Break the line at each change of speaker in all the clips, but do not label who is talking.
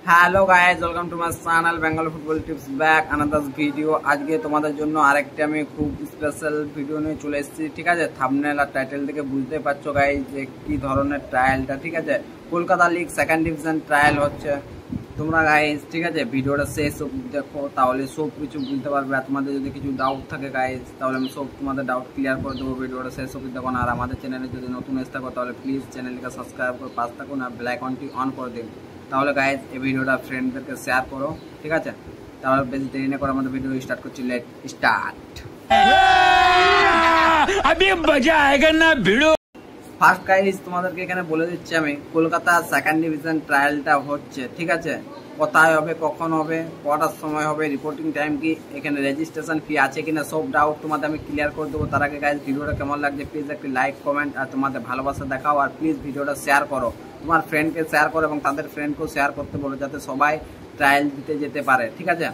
Hello guys, welcome to my channel Bengal football tips back another video. আজকে তোমাদের জন্য আরেকটি আমি খুব স্পেশাল ভিডিও নিয়ে চলে এসেছি। ঠিক আছে, থাম্বনেল আর টাইটেল থেকে বুঝতে পারছো গাইস যে কি ধরনের ট্রায়ালটা। ঠিক আছে, Kolkata league second division trial হচ্ছে। তোমরা গাইস ঠিক আছে ভিডিওটা শেষ দেখো, তাহলে সব কিছু বুঝতে পারবে। আর তোমাদের যদি কিছু ডাউট থাকে গাইস, তাহলে আমি সব তোমাদের ডাউট ক্লিয়ার করে দেবো। ভিডিওটা শেষ অবধি দেখো। আর আমাদের চ্যানেলে যদি নতুন এসে থাকো তাহলে প্লিজ চ্যানেলকে সাবস্ক্রাইব করে পাশ থাকুন আর বেল আইকনটি অন করে দিন। তাহলে গাইজ এই ভিডিওটা ফ্রেন্ডদেরকে শেয়ার করো। ঠিক আছে, তাহলে বেশি দেরি না করে আমাদের ভিডিও স্টার্ট করছি। Let start. अभी मजा आएगा ना भिड़ो। ফার্স্ট গাইজ তোমাদেরকে এখানে বলে দিচ্ছি আমি, কলকাতা সেকেন্ড ডিভিশন ট্রায়ালটা হচ্ছে। ঠিক আছে, কোথায় হবে, কখন হবে, কটার সময় হবে, রিপোর্টিং টাইম কি, এখানে রেজিস্ট্রেশন ফি আছে কিনা, সব ডাউট তোমাদের আমি ক্লিয়ার করে দেবো। তার আগে গাইজ ভিডিওটা কেমন লাগছে প্লিজ একটি লাইক কমেন্ট আর তোমাদের ভালোবাসা দেখাও। আর প্লিজ ভিডিওটা শেয়ার করো, তোমার ফ্রেন্ডকে শেয়ার করো এবং তাদের ফ্রেন্ডকেও শেয়ার করতে বলো, যাতে সবাই ট্রায়াল দিতে যেতে পারে। ঠিক আছে,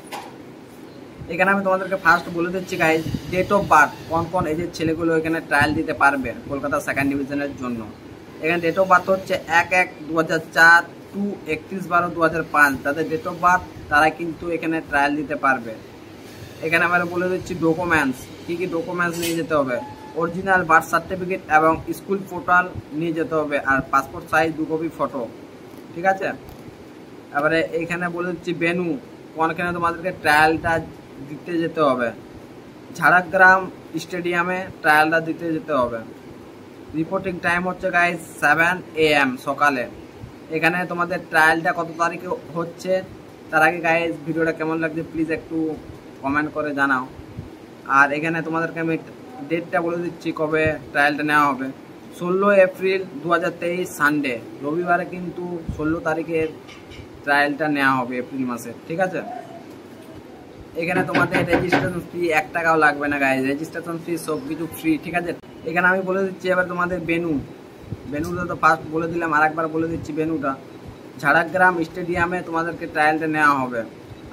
এখানে আমি তোমাদেরকে ফার্স্ট বলে দিচ্ছি গাইজ ডেট অফ বার্থ, কোন কোন এজের ছেলেগুলো এখানে ট্রায়াল দিতে পারবে কলকাতা সেকেন্ড ডিভিশনের জন্য। এখানে ডেট অফ বার্থ হচ্ছে 1/1/2004 টু 31/12/2005। যাদের ডেট অফ বার্থ তারা কিন্তু এখানে ট্রায়াল দিতে পারবে। এখানে আমরা বলে দিচ্ছি ডকুমেন্টস, কী কী ডকুমেন্টস নিয়ে যেতে হবে। অরিজিনাল বার্থ সার্টিফিকেট এবং স্কুল পোর্টাল নিয়ে যেতে হবে, আর পাসপোর্ট সাইজ 2 কপি ফটো। ঠিক আছে, এবারে এইখানে বলে দিচ্ছি ভেন্যু, কোনখানে তোমাদেরকে ট্রায়ালটা দিতে যেতে হবে। ঝাড়গ্রাম স্টেডিয়ামে ট্রায়ালটা দিতে যেতে হবে। রিপোর্টিং টাইম হচ্ছে গাইজ 7 AM সকালে। এখানে তোমাদের ট্রায়ালটা কত তারিখে হচ্ছে, তার আগে গাইজ ভিডিওটা কেমন লাগছে প্লিজ একটু কমেন্ট করে জানাও। আর এখানে তোমাদেরকে আমি ডেটটা বলে দিচ্ছি কবে ট্রায়ালটা নেওয়া হবে। 16 এপ্রিল 2023 সানডে, রবিবারে কিন্তু 16 তারিখের ট্রায়ালটা নেওয়া হবে এপ্রিল মাসে। ঠিক আছে, এখানে তোমাদের রেজিস্ট্রেশন ফি 1 টাকাও লাগবে না গাইজ, রেজিস্ট্রেশন ফি সব কিছু ফ্রি। ঠিক আছে, এখানে আমি বলে দিচ্ছি এবার তোমাদের ভেন্যুটা তো ফার্স্ট বলে দিলাম, আর একবার বলে দিচ্ছি ভেন্যুটা ঝাড়গ্রাম স্টেডিয়ামে তোমাদেরকে ট্রায়ালটা নেওয়া হবে।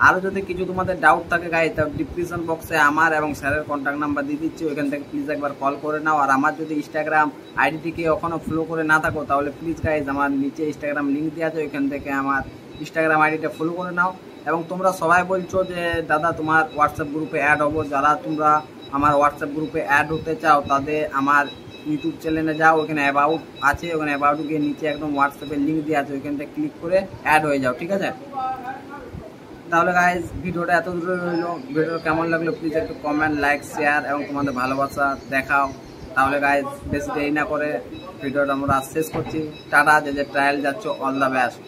আরও যদি কিছু তোমাদের ডাউট থাকে গাইজ, তার ডিসক্রিপশন বক্সে আমার এবং স্যারের কন্ট্যাক্ট নাম্বার দিয়ে দিচ্ছি, ওইখান থেকে প্লিজ একবার কল করে নাও। আর আমার যদি ইনস্টাগ্রাম আইডি থেকে এখনও ফলো করে না থাকো তাহলে প্লিজ গাইজ আমার নিচে ইনস্টাগ্রাম লিঙ্ক দেওয়া আছে, ওইখান থেকে আমার ইনস্টাগ্রাম আইডিটা ফলো করে নাও। এবং তোমরা সবাই বলছো যে দাদা তোমার হোয়াটসঅ্যাপ গ্রুপে অ্যাড হবো, যারা তোমরা আমার হোয়াটসঅ্যাপ গ্রুপে অ্যাড হতে চাও তাদের আমার ইউটিউব চ্যানেলে যাও, ওখানে অ্যাবাউট আছে, ওখানে অ্যাবাউট গিয়ে নিচে একদম হোয়াটসঅ্যাপের লিঙ্ক দেওয়া আছে, ওইখানটা ক্লিক করে অ্যাড হয়ে যাও। ঠিক আছে, তাহলে গাইজ ভিডিওটা এত দূরে রইলো। ভিডিও কেমন লাগলো প্লিজ একটু কমেন্ট, লাইক, শেয়ার এবং তোমাদের ভালোবাসা দেখাও। তাহলে গাইজ বেশি দেরি না করে ভিডিওটা আমরা শেষ করছি। টাটা, যে ট্রায়াল যাচ্ছ অল দ্য বেস্ট।